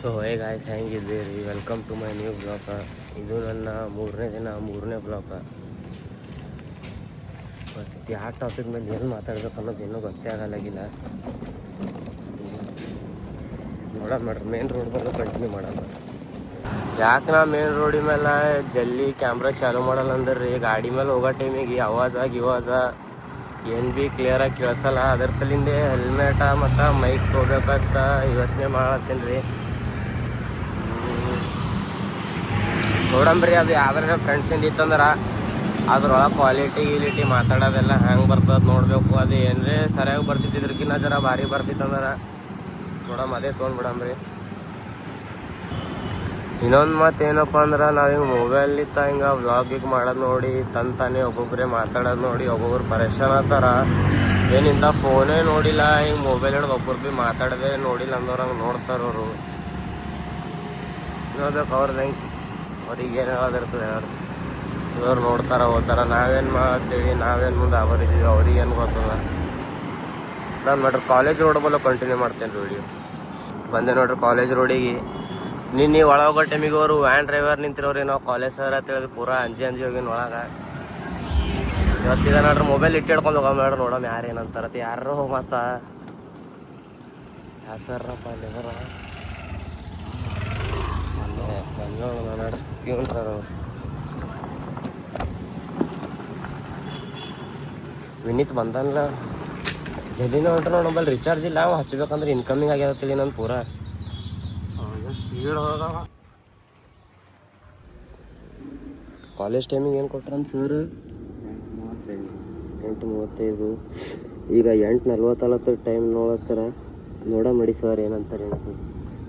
So hey guys, ಹೆಂಗಿದ್ದೀರಿ? Welcome to my new blog. ಇದು ನನ್ನ ಮೂರನೇ ಬ್ಲಾಗ. ಬಟ್ ಯಾವ ಟಾಪಿಕ್ ಮೇಲೆ ಏನು ಮಾತಾಡ್ಬೇಕು ಅನ್ನೋದು ಇನ್ನೂ ಗೊತ್ತೇ ಆಗಲಾಗಿಲ್ಲ. ನೋಡೋಣ ಮಾಡ್ರಿ, ಮೇನ್ ರೋಡ್ ಮೇಲೆ ಕಂಟಿನ್ಯೂ ಮಾಡೋಣ. ಯಾಕೆ ನಾ ಮೇನ್ ರೋಡಿ ಮೇಲೆ ಜಲ್ದಿ ಕ್ಯಾಮ್ರಾ ಚಾಲು ಮಾಡಲ್ಲ ಅಂದ್ರೆ ಗಾಡಿ ಮೇಲೆ ಹೋಗೋ ಟೈಮಿಗೆ ಆವಾಜ ಏನು ಭೀ ಕ್ಲಿಯರಾಗಿ ಕೇಳಿಸಲ್ಲ. ಅದ್ರ ಸಲಿಂದೆ ಹೆಲ್ಮೆಟ ಮತ್ತು ಮೈಕ್ ಹೋಗ್ಬೇಕಂತ ಯೋಚನೆ ಮಾಡತ್ತೀನಿ ರೀ. ನೋಡಂಬ್ರಿ, ಅದು ಯಾವ್ದಾರ ಫ್ರೆಂಡ್ಸಿಂದ ಇತ್ತಂದ್ರೆ ಅದ್ರೊಳಗೆ ಕ್ವಾಲಿಟಿ ಮಾತಾಡೋದೆಲ್ಲ ಹೆಂಗೆ ಬರ್ತದೆ ನೋಡಬೇಕು. ಅದು ಏನ್ರಿ ಸರಿಯಾಗಿ ಬರ್ತಿದ್ದಿದ್ರಕಿನ್ನ ಜರ ಭಾರಿ ಬರ್ತಿತ್ತಂದ್ರೆ ನೋಡಮ್, ಅದೇ ತೊಗೊಂಡ್ಬಿಡಮ್ರಿ. ಇನ್ನೊಂದು ಮಾತು ಏನಪ್ಪ ಅಂದ್ರೆ, ನಾವು ಹಿಂಗೆ ಮೊಬೈಲಿತ್ತ ಹಿಂಗೆ ವ್ಲಾಗಿಗೆ ಮಾಡೋದು ನೋಡಿ ತಾನೇ ಒಬ್ಬೊಬ್ಬರೇ ಮಾತಾಡೋದು ನೋಡಿ ಒಬ್ಬೊಬ್ರು ಪರೇಶಾನ್ ಆಗ್ತಾರ. ಏನಿಂದ ಫೋನೇ ನೋಡಿಲ್ಲ, ಹಿಂಗೆ ಮೊಬೈಲ್ ಹಿಡ್ದು ಒಬ್ಬರು ಭೀ ಮಾತಾಡೋದೇ ನೋಡಿಲ್ಲ ಅಂದವ್ರು ಹಂಗೆ ನೋಡ್ತಾರವರು. ನೋಡ್ಬೇಕು ಅವ್ರದ್ದು ಹೆಂಗೆ, ಅವ್ರಿಗೆ ಏನು ಹೇಳೋದಿರ್ತದೆ ಯಾರು ಇವ್ರು ನೋಡ್ತಾರ ಹೋಗ್ತಾರ. ನಾವೇನು ಮಾಡ್ತೀವಿ, ನಾವೇನು ಮುಂದೆ ಅವರಿದ್ದೀವಿ, ಅವ್ರಿಗೇನು ಗೊತ್ತದ. ನಾನು ನೋಡ್ರಿ ಕಾಲೇಜ್ ರೋಡ್ ಬಲ್ಲ ಕಂಟಿನ್ಯೂ ಮಾಡ್ತೇನೆ ವಿಡಿಯೋ. ಬಂದೆ ನೋಡ್ರಿ ಕಾಲೇಜ್ ರೋಡಿಗೆ. ನೀವು ಒಳಗೆ ಹೋಗೋ ಟೈಮಿಗೆ ಅವರು ವ್ಯಾನ್ ಡ್ರೈವರ್ ನಿಂತಿರೋರಿ, ನಾವು ಕಾಲೇಜ್ ಸರ್ ಅಂತ ಹೇಳಿದ್ರು ಪೂರಾ ಅಂಜಿ ಹೋಗಿನ ಒಳಗೆ. ಇವತ್ತಿದ ನೋಡ್ರಿ ಮೊಬೈಲ್ ಇಟ್ಟಿಡ್ಕೊಂಡು ಹೋಗೋ ನೋಡ್ರಿ, ನೋಡಮ್ ಯಾರು ಏನಂತಾರತ್ತೆ. ಯಾರು ಮತ್ತು ಯಾವ ಸರ್ರಪ್ಪ ಅಲ್ಲಿ ಬರ ನೋಡ್ರಿ ಪ್ಯೂನ್ ಸರ್ ಅವರು. ವಿನೀತ್ ಬಂದಲ್ಲ ಜಲ್ದಿನ ಹೊಂಟ್ರೆ ನೋಡಂಬಲ್ಲಿ ರಿಚಾರ್ಜ್ ಇಲ್ಲ. ಅವ ಹಚ್ಬೇಕಂದ್ರೆ ಇನ್ಕಮಿಂಗ್ ಆಗ್ಯದತ್ತಿಲ್ಲ ನಾನು ಪೂರಾ ಸ್ಪೀಡ್ ಹೋಗವ. ಕಾಲೇಜ್ ಟೈಮಿಗೆ ಏನು ಕೊಟ್ರನ್ ಸರ್? 8:35. ಈಗ 8:40 ಟೈಮ್ ನೋಡತ್ತಾರ. ನೋಡಿ ಸರ್ ಏನಂತಾರೆ ಸರ್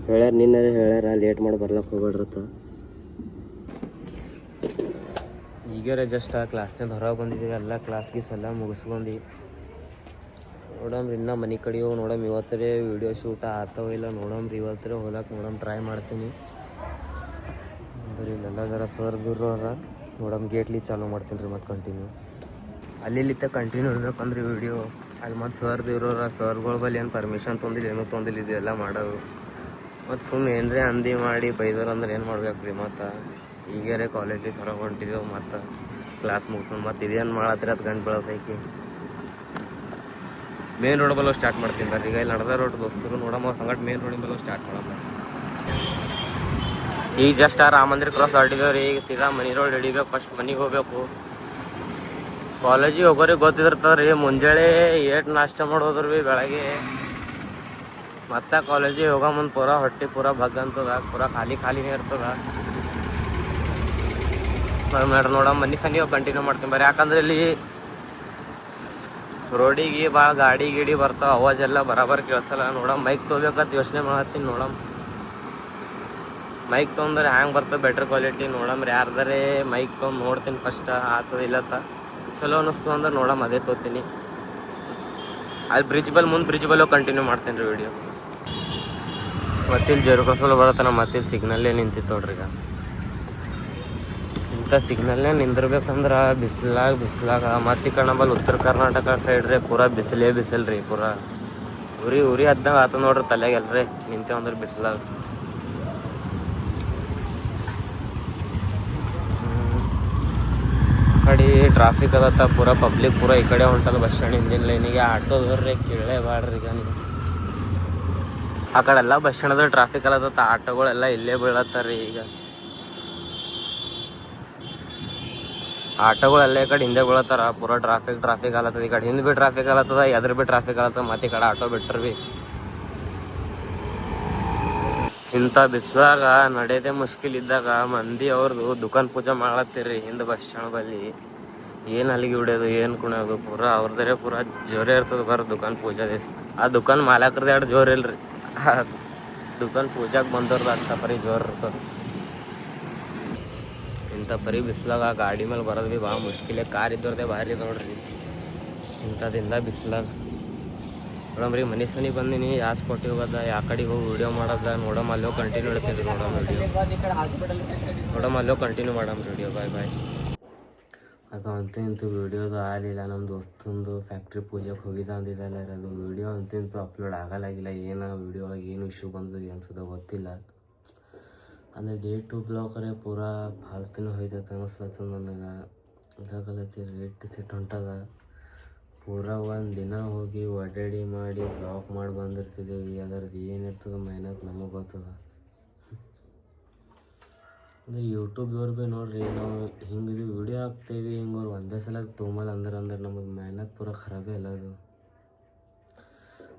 ಹೇಳ್ಯಾರ, ನಿನ್ನೆ ಹೇಳ್ಯಾರ ಲೇಟ್ ಮಾಡಿ ಬರ್ಲಕ್ಕೆ ಹೋಗ್ಬೇಡ್ರತ್ತ. ಈಗರೇ ಜಸ್ಟ್ ಆ ಕ್ಲಾಸ್ನಿಂದ ಹೊರಗೆ ಬಂದಿದ್ದೀವಿ. ಎಲ್ಲ ಕ್ಲಾಸ್ಗೀಸೆಲ್ಲ ಮುಗಿಸ್ಕೊಂಡು ನೋಡಮ್ರಿ ಇನ್ನೂ ಮನೆ ಕಡೆ ಹೋಗಿ ನೋಡಮ್. ಇವತ್ತರೇ ವೀಡಿಯೋ ಶೂಟ್ ಆಗ್ತಾವ ಇಲ್ಲ ನೋಡಮ್ರಿ. ಇವತ್ತರೇ ಹೋಗಕ್ಕೆ ಟ್ರೈ ಮಾಡ್ತೀನಿ. ಅಂದ್ರೆ ಇಲ್ಲೆಲ್ಲ ಜರ ಸರ್ ದೂರ ನೋಡಮ್, ಗೇಟ್ಲಿ ಚಾಲೂ ಮಾಡ್ತೀನಿ ರೀ ಮತ್ತು ಕಂಟಿನ್ಯೂ. ಅಲ್ಲಿತ್ತ ಕಂಟಿನ್ಯೂ ಇರ್ಬೇಕಂದ್ರೆ ವೀಡಿಯೋ ಅಲ್ಲಿ ಮತ್ತು ಸರ್ದು ಇರೋರ ಸರ್ಗಳ ಬಳಿ ಏನು ಪರ್ಮಿಷನ್ ತೊಂದಿಲ್ಲ, ಏನೂ ತೊಂದಿಲ್ಲ. ಇದೆಲ್ಲ ಮಾಡೋದು ಮತ್ತು ಸುಮ್ಮನೆ ಏನರೇ ಅಂದಿ ಮಾಡಿ ಬೈದವ್ರು ಅಂದ್ರೆ ಏನು ಮಾಡ್ಬೇಕು ರೀ. ಮತ್ತು ಈಗರೇ ಕಾಲೇಜಿಗೆ ಹೊರಗೆ ಹೊಂಟಿದ್ದೆವು, ಮತ್ತು ಕ್ಲಾಸ್ ಮುಗಿಸೋದು ಮತ್ತು ಇದೇನು ಮಾಡತ್ತೀರಿ ಅದು ಗಂಟು ಬೀಳೋದೈತಿ. ಮೇನ್ ರೋಡ್ ಬಲ್ಲ ಸ್ಟಾರ್ಟ್ ಮಾಡ್ತೀನಿ ಬರ್ರಿ. ಈಗ ಇಲ್ಲಿ ನಡೆದ ರೋಡ್ ದೋಸ್ತರು ನೋಡಮ್ಮ ಸಂಗಟ್ ಮೇನ್ ರೋಡಿನ ಬಲ್ಲ ಸ್ಟಾರ್ಟ್ ಮಾಡಮ್ಮ. ಈಗ ಜಸ್ಟ್ ಆ ರಾಮ ಮಂದಿರ ಕ್ರಾಸ್ ಹೊರಟಿದ್ದೇವೆ ರೀ. ಈಗ ಸೀದಾ ಮನಿ ರೋಡ್ ಹಿಡಿಬೇಕು, ಫಸ್ಟ್ ಮನೆಗೆ ಹೋಗ್ಬೇಕು. ಕಾಲೇಜಿಗೆ ಹೋಗೋರಿಗೆ ಗೊತ್ತಿರ್ತದೆ ರೀ, ಮುಂಜಾನೆ ಏಟ್ ನಾಷ್ಟ ಮಾಡೋದ್ರು ಭೀ ಬೆಳಗ್ಗೆ. ಮತ್ತು ಕಾಲೇಜಿಗೆ ಹೋಗೋ ಮುಂದೆ ಪೂರಾ ಹೊಟ್ಟೆ ಪೂರಾ ಬಗ್ ಅಂತದ, ಪೂರಾ ಖಾಲಿನೇ ಇರ್ತದ. ಮೇಡ್ರಿ ನೋಡಮ್ಮ ಮನೆ ಕಂಟಿನ್ಯೂ ಮಾಡ್ತೀನಿ ಬರ್ರಿ. ಯಾಕಂದ್ರೆ ಇಲ್ಲಿ ರೋಡಿಗೆ ಭಾಳ ಗಾಡಿ ಬರ್ತಾವ, ಅವಾಜೆಲ್ಲ ಬರಾಬರ್ ಕೇಳಿಸಲ್ಲ. ನೋಡಮ್ಮ ಮೈಕ್ ತೊಗೋಬೇಕಂತ ಯೋಚನೆ ಮಾಡತ್ತೀನಿ. ನೋಡಮ್ಮ ಮೈಕ್ ತೊಗೊಂಡ್ರೆ ಹ್ಯಾಂಗೆ ಬರ್ತದೆ ಬೆಟ್ರ್ ಕ್ವಾಲಿಟಿ. ನೋಡಮ್ರಿ ಯಾರ್ದಾರೆ ಮೈಕ್ ತೊಗೊಂಡು ನೋಡ್ತೀನಿ ಫಸ್ಟ್ ಆಗ್ತದ ಇಲ್ಲತ್ತ. ಚಲೋ ಅನ್ನಿಸ್ತು ಅಂದ್ರೆ ನೋಡಮ್ಮ ಅದೇ ತೊಗೋತೀನಿ. ಅಲ್ಲಿ ಬ್ರಿಡ್ಜ್ ಬಲ್ ಕಂಟಿನ್ಯೂ ಮಾಡ್ತೀನಿ ರೀ ವಿಡಿಯೋ. ಮತ್ತಿಲ್ಲಿ ಜೇರುಕಸಲು ಬರುತ್ತಾನ, ಮತ್ತಿಲ್ಲಿ ಸಿಗ್ನಲ್ಲೇ ನಿಂತಿತ್ತು ನೋಡ್ರಿ. ಈಗ ಇಂಥ ಸಿಗ್ನಲ್ನೇ ನಿಂದಿರ್ಬೇಕಂದ್ರೆ ಬಿಸಿಲಾಗ ಮತ್ತು ಈ ಕಡೆ ಉತ್ತರ ಕರ್ನಾಟಕ ಸೈಡ್ ರೀ ಪೂರಾ ಬಿಸಿಲು ರೀ. ಪೂರಾ ಉರಿ ಹದ್ದಂಗೆ ಆತ ನೋಡ್ರಿ ತಲೆಗೆ ಎಲ್ರಿ ನಿಂತೇವೆ ಅಂದ್ರೆ ಬಿಸಿಲಾಗ. ಕಡೆ ಟ್ರಾಫಿಕ್ ಅದತ್ತ, ಪೂರಾ ಪಬ್ಲಿಕ್ ಪೂರಾ ಈ ಕಡೆ ಹೊಂಟದ ಬಸ್ ಸ್ಟ್ಯಾಂಡ್ ಹಿಂದಿನ ಲೈನಿಗೆ. ಆಟೋದವ್ರಿ ಕೇಳೇ ಬಾಡ್ರಿ. ಈಗ ನೀವು ಆ ಕಡೆ ಎಲ್ಲ ಬಸ್ ಸ್ಟ್ಯಾಂಡದ ಟ್ರಾಫಿಕ್ ಅಲ್ಲತ್ತ, ಆಟೋಗಳೆಲ್ಲ ಇಲ್ಲೇ ಬೀಳತ್ತಾರ ರೀ. ಈಗ ಆಟೋಗಳೆಲ್ಲ ಈ ಕಡೆ ಹಿಂದೆ ಬೀಳತ್ತಾರ, ಪೂರಾ ಟ್ರಾಫಿಕ್ ಆಲತ್ತದ. ಈ ಕಡೆ ಹಿಂದೆ ಭೀ ಟ್ರಾಫಿಕ್ ಆಲತ್ತದ, ಎದ್ರ ಭೀ ಟ್ರಾಫಿಕ್ ಆಲತ್ತದ. ಮತ್ತು ಈ ಕಡೆ ಆಟೋ ಬಿಟ್ರೆ ಭೀ ಇಂಥ ಬಿಸಿಲಾಗ ನಡೆಯೋದೇ ಮುಷ್ಕಿಲ್ ಇದ್ದಾಗ ಮಂದಿ ಅವ್ರದ್ದು ದುಕಾನ್ ಪೂಜೆ ಮಾಡತ್ತೀರಿ ಹಿಂದೆ ಬಸ್ ಸ್ಟ್ಯಾಂಡ್ ಬಲ್ಲಿ. ಏನು ಅಲ್ಲಿಗೆ ಬಿಡೋದು, ಏನು ಕುಣಿಯೋದು, ಪೂರಾ ಅವ್ರದ್ದೇ ಪೂರಾ ಜೋರೇ ಇರ್ತದೆ ಬರೋ ದುಕಾನ್ ಪೂಜೆ ದಿವಸ. ಆ ದುಕಾನ್ ಮಾಲಕರದ್ದು ಎರಡು ಜೋರು ಇಲ್ರಿ, ದುಕಾನ್ ಪೂಜಾಗೆ ಬಂದವ್ರದ್ದು ಅಂಥ ಪರಿ ಜೋರು ಇರ್ತದೆ. ಇಂಥ ಪರಿ ಬಿಸಿಲಾಗ ಗಾಡಿ ಮೇಲೆ ಬರೋದು ಭೀ ಭಾಳ ಮುಷ್ಕಿಲೆ. ಕಾರ್ ಇದ್ದವ್ರದ್ದೇ ಭಾರಿ ನೋಡ್ರಿ ಇಂಥದಿಂದ ಬಿಸಿಲಾಗ. ನೋಡಮ್ರಿ ಮನೆ ಬಂದಿನಿ, ಯಾವ ಸ್ಪಾಟಿಗೆ ಹೋಗೋದ, ಯಾವ ಕಡೆಗೆ ಹೋಗಿ ವೀಡಿಯೋ ಮಾಡೋದ ನೋಡಮ್ಮ. ಅಲ್ಲೋ ಕಂಟಿನ್ಯೂ ಇಡ್ತೀವಿ ರೀ. ನೋಡಮ್ಮ ಅಲ್ಲೋ ಕಂಟಿನ್ಯೂ ಮಾಡಮ್ಮ ವಿಡಿಯೋ. ಬಾಯ್. ಅದು ಇಂತೂ ವೀಡಿಯೋದು ಆಗಲಿಲ್ಲ. ನಮ್ಮ ದೋಸ್ತಂದು ಫ್ಯಾಕ್ಟ್ರಿ ಪೂಜೆಗೆ ಹೋಗಿದ್ದ ಅಂದಿದ್ದಲ್ಲ ಅದು ವೀಡಿಯೋ ಇಂತೂ ಅಪ್ಲೋಡ್ ಆಗಲಾಗಿಲ್ಲ. ಏನೋ ವೀಡಿಯೋ ಒಳಗೆ ಏನು ಇಶ್ಯೂ ಬಂದು ಅನ್ಸೋದು ಗೊತ್ತಿಲ್ಲ. ಅಂದರೆ ಡೇ ಟು ಬ್ಲಾಗರೇ ಪೂರಾ ಫಾಲ್ತುನ ಹೋಯ್ತೈತೆ ಅನ್ನಿಸ್ತದ ನನಗೆ. ಇದಾಗಲತ್ತಿ ರೇಟ್ ಸಿಟ್ಟು ಹೊಂಟದ. ಪೂರಾ ಒಂದು ದಿನ ಹೋಗಿ ಒಡ್ಯಾಡಿ ಮಾಡಿ ಬ್ಲಾಗ್ ಮಾಡಿ ಬಂದಿರ್ತಿದ್ದೀವಿ. ಅದರದ್ದು ಏನಿರ್ತದೆ ಮೆಹನತ್ ನಮಗೆ ಗೊತ್ತದ. ಅಂದರೆ ಯೂಟ್ಯೂಬ್ದವ್ರು ಭೀ ನೋಡ್ರಿ, ನಾವು ಹಿಂಗೆ ಇದು ವೀಡಿಯೋ ಹಾಕ್ತೇವೆ, ಹಿಂಗೆ ಅವ್ರು ಒಂದೇ ಸಲ ತೊಗೊಂಬಲ್ಲ ಅಂದ್ರೆ ನಮಗೆ ಮೆಹನತ್ ಪೂರ ಖರಾಬೇ ಅಲ್ಲ ಅದು.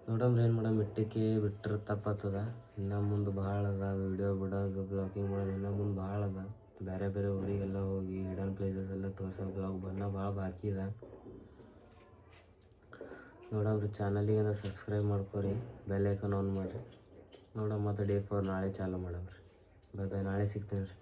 ನೋಡಮ್ರಿ ಏನು ಮಾಡಮ್, ಇಟ್ಟಕ್ಕೆ ಬಿಟ್ಟರೆ ತಪ್ಪತ್ತದ. ಇನ್ನು ಮುಂದೆ ಭಾಳ ಅದ ವೀಡಿಯೋ ಬಿಡೋದು, ಬ್ಲಾಗಿಂಗ್ ಮಾಡೋದು ಇನ್ನೂ ಮುಂದೆ ಭಾಳ ಅದ. ಬೇರೆ ಬೇರೆ ಊರಿಗೆಲ್ಲ ಹೋಗಿ ಹಿಡನ್ ಪ್ಲೇಸಸ್ ಎಲ್ಲ ತೋರ್ಸೋ ಬ್ಲಾಗ್ ಭಾಳ ಬಾಕಿ ಇದೆ. ನೋಡಮ್ರಿ, ಚಾನಲಿಗೆ ಸಬ್ಸ್ಕ್ರೈಬ್ ಮಾಡ್ಕೊರಿ, ಬೆಲ್ ಐಕಾನ್ ಆನ್ ಮಾಡಿರಿ. ನೋಡಮ್ ಮತ್ತು ಡೇ 4 ನಾಳೆ ಚಾಲು ಮಾಡಮ್ರಿ. ಬಾಯ್ ಬಾಯ್, ನಾಳೆ ಸಿಗ್ತೇನೆ ರೀ.